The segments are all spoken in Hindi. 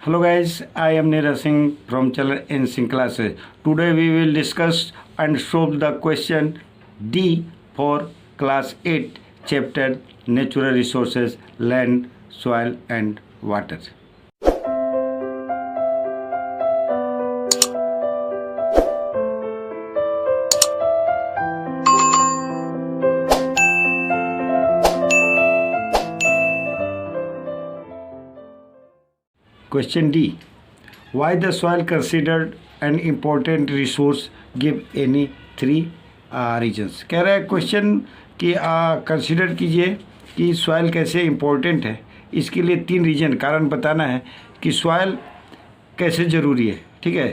Hello guys, I am Neeraj Singh from Channel in Singh classes. Today we will discuss and solve the question D for class 8 chapter Natural Resources, Land, Soil and Water. Question D. Why the soil considered an important resource? Give any three reasons. कह रहा है क्वेश्चन कि कंसिडर कीजिए कि सॉइल कैसे इम्पोर्टेंट है. इसके लिए 3 रीजन कारण बताना है कि सॉइल कैसे ज़रूरी है. ठीक है,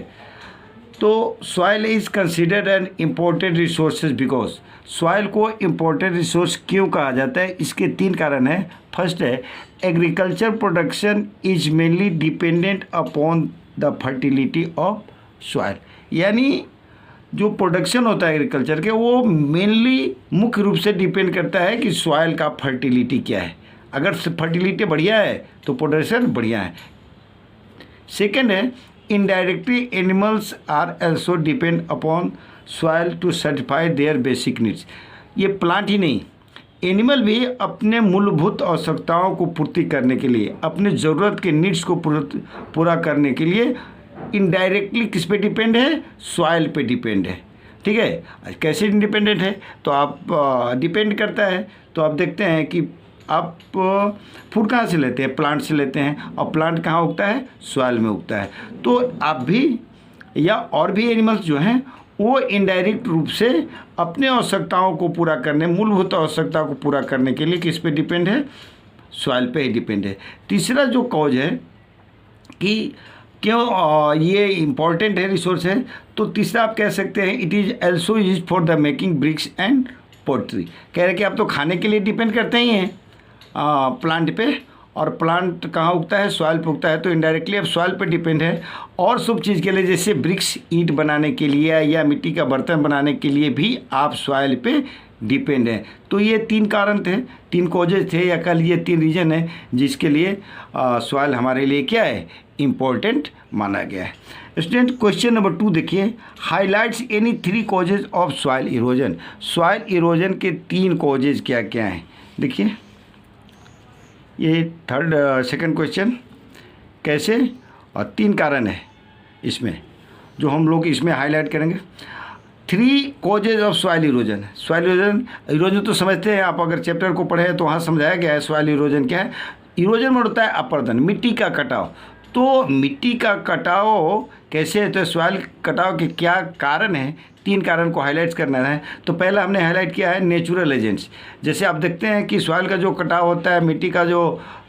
तो soil is considered an important resources because soil को इम्पोर्टेंट रिसोर्स क्यों कहा जाता है. इसके 3 कारण हैं. फर्स्ट है agriculture production is mainly dependent upon the fertility of soil. यानी जो प्रोडक्शन होता है एग्रीकल्चर के वो मेनली मुख्य रूप से डिपेंड करता है कि सॉइल का फर्टिलिटी क्या है. अगर फर्टिलिटी बढ़िया है तो प्रोडक्शन बढ़िया है. सेकेंड है indirectly animals are also depend upon soil to satisfy their basic needs. ये प्लांट ही नहीं, एनिमल भी अपने मूलभूत आवश्यकताओं को पूर्ति करने के लिए, अपने ज़रूरत के नीड्स को पूरा करने के लिए इनडायरेक्टली किस पे डिपेंड है? सॉइल पे डिपेंड है. ठीक है, कैसे इंडिपेंडेंट है तो आप डिपेंड करता है. तो आप देखते हैं कि आप फूड कहाँ से लेते हैं? प्लांट से लेते हैं. और प्लांट कहाँ उगता है? सॉइल में उगता है. तो आप भी या और भी एनिमल्स जो हैं वो इनडायरेक्ट रूप से अपने आवश्यकताओं को पूरा करने, मूलभूत आवश्यकता को पूरा करने के लिए किस पे डिपेंड है? सॉइल पे ही डिपेंड है. तीसरा जो कॉज है कि क्यों ये इम्पॉर्टेंट है रिसोर्स है, तो तीसरा आप कह सकते हैं it is also use for the making bricks and pottery. कह रहे कि आप तो खाने के लिए डिपेंड करते ही हैं प्लांट पे, और प्लांट कहाँ उगता है? सॉइल पे उगता है. तो इनडायरेक्टली अब सॉइल पे डिपेंड है. और सब चीज़ के लिए जैसे ब्रिक्स ईंट बनाने के लिए या मिट्टी का बर्तन बनाने के लिए भी आप सॉइल पे डिपेंड हैं. तो ये 3 कारण थे, 3 कॉजेज थे, या कह लीजिए 3 रीजन है जिसके लिए सॉइल हमारे लिए क्या है? इम्पोर्टेंट माना गया है. स्टूडेंट क्वेश्चन नंबर 2 देखिए. Highlights any 3 causes of soil erosion. Soil erosion के 3 कॉजेज क्या क्या हैं? देखिए ये सेकंड क्वेश्चन कैसे, और 3 कारण है इसमें जो हम लोग इसमें हाईलाइट करेंगे. 3 causes of soil erosion. Soil erosion तो समझते हैं आप, अगर चैप्टर को पढ़े तो वहाँ समझाया गया है सॉइल इरोजन क्या है. इरोजन में होता है अपर्दन, मिट्टी का कटाव. तो मिट्टी का कटाव कैसे है, तो सॉइल कटाव के क्या कारण हैं? 3 कारण को हाईलाइट करना है. तो पहला हमने हाईलाइट किया है नेचुरल एजेंट्स. जैसे आप देखते हैं कि सॉइल का जो कटाव होता है, मिट्टी का जो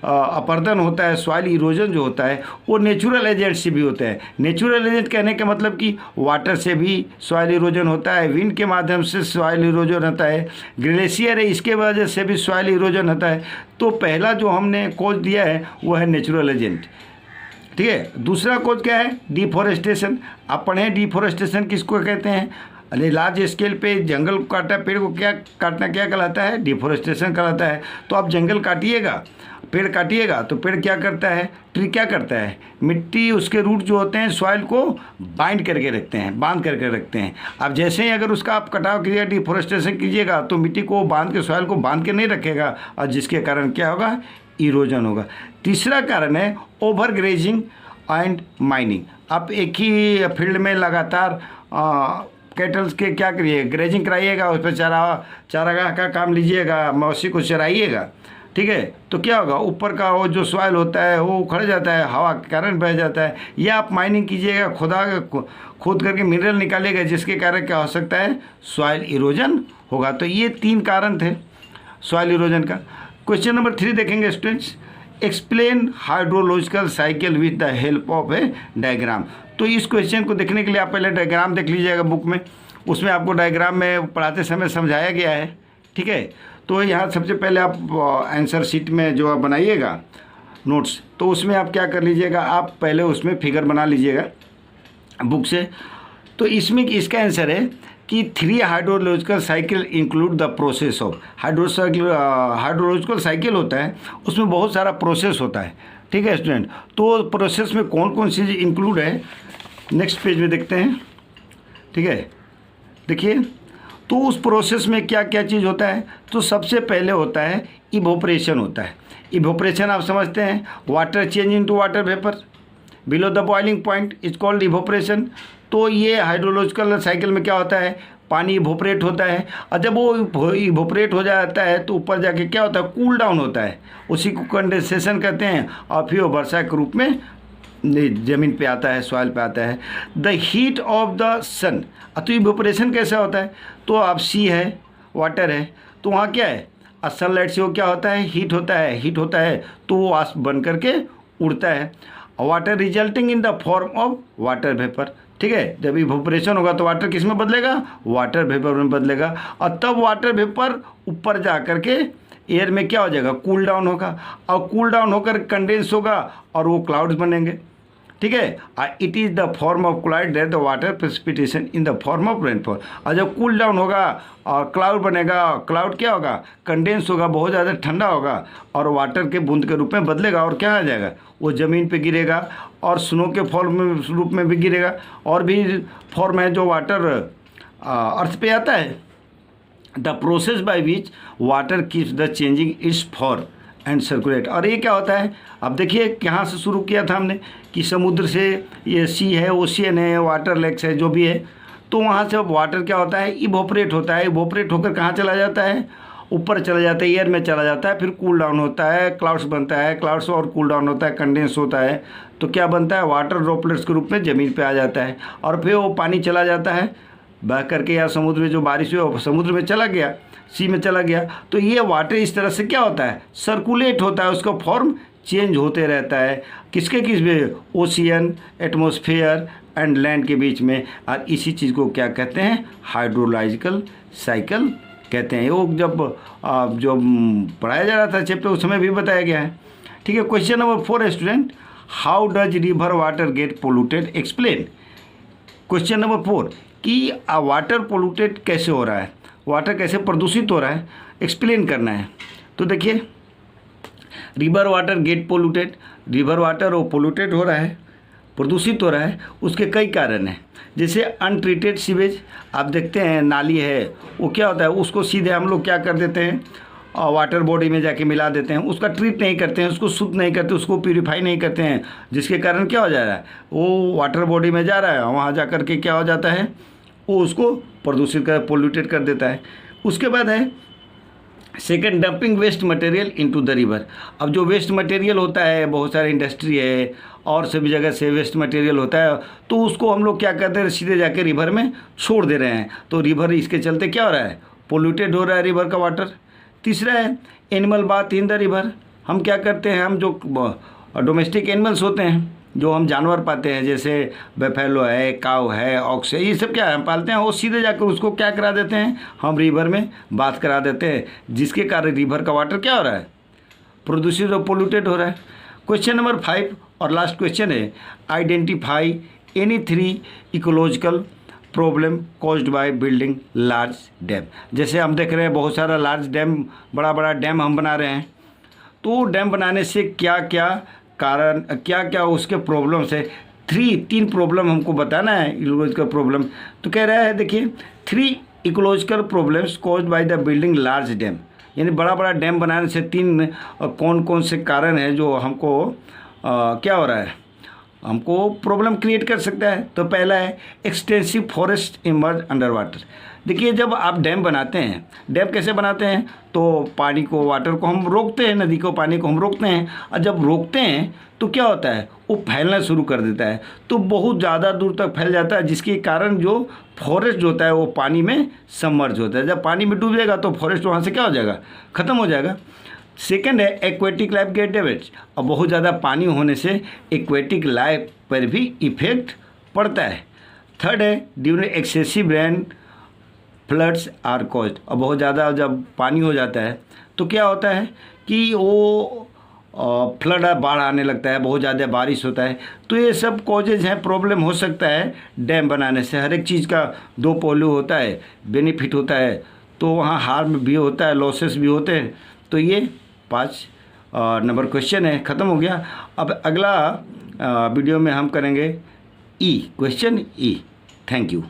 अपर्दन होता है, सॉइल इरोजन जो होता है वो नेचुरल एजेंट से भी होता है. नेचुरल एजेंट कहने का मतलब कि वाटर से भी सॉइल इरोजन होता है, विंड के माध्यम से सॉइल इरोजन होता है, ग्लेशियर है इसके वजह से भी सॉइल इरोजन होता है. तो पहला जो हमने कोज दिया है वो है नेचुरल एजेंट. ठीक है, दूसरा कोज क्या है? डिफॉरेस्टेशन. आप पढ़ें डिफॉरेस्टेशन किसको कहते हैं? अरे लार्ज स्केल पे जंगल काटा, पेड़ को क्या काटना क्या कहलाता है? डिफॉरेस्टेशन कहलाता है. तो आप जंगल काटिएगा, पेड़ काटिएगा तो पेड़ क्या करता है? ट्री क्या करता है? मिट्टी, उसके रूट जो होते हैं सॉइल को बाइंड करके रखते हैं, बांध करके रखते हैं. अब जैसे ही अगर उसका आप कटाव कीजिएगा, डिफॉरेस्टेशन कीजिएगा, तो मिट्टी को बांध के, सॉइल को बांध के नहीं रखेगा, और जिसके कारण क्या होगा? इरोजन होगा. तीसरा कारण है ओवर ग्रेजिंग एंड माइनिंग. आप एक ही फील्ड में लगातार कैटल्स के क्या करिए? ग्रेजिंग कराइएगा, उस पर चारागाह का काम लीजिएगा, मवेशी को चराइएगा. ठीक है, तो क्या होगा? ऊपर का वो जो सॉइल होता है वो उखड़ जाता है, हवा के कारण बह जाता है. या आप माइनिंग कीजिएगा, खोद करके मिनरल निकालिएगा, जिसके कारण क्या हो सकता है? सॉइल इरोजन होगा. तो ये 3 कारण थे सॉइल इरोजन का. क्वेश्चन नंबर 3 देखेंगे students. Explain hydrological cycle with the help of A diagram. तो इस क्वेश्चन को देखने के लिए आप पहले डायग्राम देख लीजिएगा बुक में. उसमें आपको डायग्राम में पढ़ाते समय समझाया गया है. ठीक है, तो यहाँ सबसे पहले आप आंसर शीट में जो आप बनाइएगा नोट्स, तो उसमें आप क्या कर लीजिएगा? आप पहले उसमें फिगर बना लीजिएगा बुक से. तो इसमें इसका आंसर है कि 3 hydrological cycle include the process of hydrological cycle होता है, उसमें बहुत सारा प्रोसेस होता है. ठीक है स्टूडेंट। तो प्रोसेस में कौन कौन सी इंक्लूड है नेक्स्ट पेज में देखते हैं। ठीक है, देखिए तो उस प्रोसेस में क्या क्या चीज़ होता है। तो सबसे पहले होता है इवोपरेशन होता है। इवोपरेशन आप समझते हैं, water change into water vapour below the boiling point is called evaporation. तो ये हाइड्रोलॉजिकल साइकिल में क्या होता है, पानी इवोपरेट होता है, और जब वो इवोपरेट हो जाता है तो ऊपर जाके क्या होता है, कूल डाउन होता है, उसी को कंडेंसेशन कहते हैं, और फिर वो वर्षा के रूप में ज़मीन पे आता है, सॉइल पे आता है। द हीट ऑफ द सन। तो इवोपरेशन कैसा होता है, तो आप सी है, वाटर है, तो वहाँ क्या है, सनलाइट से वो क्या होता है, हीट होता है, तो वो आस बन करके उड़ता है। Water resulting in the form of water vapour. ठीक है, जब इवोपरेशन होगा तो वाटर किस में बदलेगा, वाटर वेपर में बदलेगा, और तब वाटर वेपर ऊपर जा करके एयर में क्या हो जाएगा, कूल डाउन होगा, और कूल डाउन होकर कंडेंस होगा और वो क्लाउड्स बनेंगे। ठीक है, it is the form of cloud that the water precipitation in the form of rainfall. और जब कूल डाउन होगा और क्लाउड बनेगा, क्लाउड क्या होगा, कंडेंस होगा, बहुत ज़्यादा ठंडा होगा और वाटर के बूंद के रूप में बदलेगा, और क्या आ जाएगा, वो ज़मीन पे गिरेगा, और स्नो के फॉर्म में रूप में भी गिरेगा, और भी फॉर्म है जो वाटर अर्थ पे आता है। The process by which water keeps the changing it's form and circulate. और ये क्या होता है, अब देखिए कहाँ से शुरू किया था हमने कि समुद्र से, ये सी है, ओशियन है, वाटर लेक्स है, जो भी है, तो वहाँ से अब वाटर क्या होता है, इवोपरेट होता है। इवोपरेट होकर कहाँ चला जाता है, ऊपर चला जाता है, एयर में चला जाता है, फिर कूल डाउन होता है, क्लाउड्स बनता है, क्लाउड्स और कूल डाउन होता है, कंडेंस होता है, तो क्या बनता है, वाटर ड्रॉपलेट्स के रूप में ज़मीन पे आ जाता है, और फिर वो पानी चला जाता है बह करके, या समुद्र में जो बारिश हुई वो समुद्र में चला गया, सी में चला गया। तो ये वाटर इस तरह से क्या होता है, सर्कुलेट होता है, उसका फॉर्म चेंज होते रहता है, किस में, ओशियन, एटमॉस्फेयर एंड लैंड के बीच में। और इसी चीज़ को क्या कहते हैं, हाइड्रोलॉजिकल साइकिल कहते हैं। वो जब जो पढ़ाया जा रहा था चैप्टर उस समय भी बताया गया है। ठीक है, question number 4 student, how does river water get polluted, explain. Question number 4 कि वाटर पोल्यूटेड कैसे हो रहा है, वाटर कैसे प्रदूषित हो रहा है, एक्सप्लेन करना है। तो देखिए, river water get polluted, river water वो पोल्यूटेड हो रहा है, प्रदूषित हो रहा है, उसके कई कारण हैं। जैसे अनट्रीटेड सीवेज, आप देखते हैं नाली है, वो क्या होता है, उसको सीधे हम लोग क्या कर देते हैं, वाटर बॉडी में जाके मिला देते हैं, उसका ट्रीट नहीं करते हैं, उसको शुद्ध नहीं करते, उसको प्यूरीफाई नहीं करते हैं, जिसके कारण क्या हो जा रहा है, वो वाटर बॉडी में जा रहा है, वहाँ जा कर के क्या हो जाता है, वो उसको प्रदूषित कर, पोल्यूटेड कर देता है। उसके बाद है second, dumping waste material into the river. अब जो वेस्ट मटेरियल होता है, बहुत सारे इंडस्ट्री है और सभी जगह से वेस्ट मटेरियल होता है, तो उसको हम लोग क्या करते हैं, सीधे जाके रिवर में छोड़ दे रहे हैं, तो रिवर इसके चलते क्या हो रहा है, पोल्यूटेड हो रहा है रिवर का वाटर। तीसरा है animal bath in the river. हम क्या करते हैं, हम जो डोमेस्टिक एनिमल्स होते हैं, जो हम जानवर पाते हैं, जैसे बेफेलो है, काऊ है, ऑक्स है, ये सब क्या है हम पालते हैं, वो सीधे जाकर उसको क्या करा देते हैं, हम रिवर में बात करा देते हैं, जिसके कारण रिवर का वाटर क्या हो रहा है, प्रदूषित और पोल्यूटेड हो रहा है। क्वेश्चन नंबर 5 और लास्ट क्वेश्चन है, identify any 3 ecological problem caused by building large dam. जैसे हम देख रहे हैं बहुत सारा लार्ज डैम, बड़ा बड़ा डैम हम बना रहे हैं, तो डैम बनाने से क्या क्या कारण, क्या क्या उसके प्रॉब्लम्स है, 3 प्रॉब्लम हमको बताना है इकोलॉजिकल प्रॉब्लम। तो कह रहा है देखिए, 3 ecological problems caused by the building large dam, यानी बड़ा बड़ा डैम बनाने से 3 कौन कौन से कारण हैं जो हमको क्या हो रहा है, हमको प्रॉब्लम क्रिएट कर सकता है। तो पहला है extensive forest emerge under water. देखिए, जब आप डैम बनाते हैं, डैम कैसे बनाते हैं, तो पानी को, वाटर को हम रोकते हैं, नदी को, पानी को हम रोकते हैं, और जब रोकते हैं तो क्या होता है, वो फैलना शुरू कर देता है, तो बहुत ज़्यादा दूर तक फैल जाता है, जिसके कारण जो फॉरेस्ट होता है वो पानी में सबमर्ज होता है। जब पानी में डूब जाएगा तो फॉरेस्ट वहाँ से क्या हो जाएगा, ख़त्म हो जाएगा। सेकेंड है एक्वेटिक लाइफ गेट डैमेज। और बहुत ज़्यादा पानी होने से एक्वेटिक लाइफ पर भी इफेक्ट पड़ता है। थर्ड है during excessive rain floods are caused. और बहुत ज़्यादा जब पानी हो जाता है तो क्या होता है कि वो फ्लड, बाढ़ आने लगता है, बहुत ज़्यादा बारिश होता है। तो ये सब कॉजेज हैं, प्रॉब्लम हो सकता है डैम बनाने से। हर एक चीज़ का 2 पहलू होता है, बेनिफिट होता है तो वहाँ हार्म भी होता है, लॉसेस भी होते हैं। तो ये 5 नंबर क्वेश्चन है, ख़त्म हो गया। अब अगला वीडियो में हम करेंगे ई, क्वेश्चन ई। Thank you.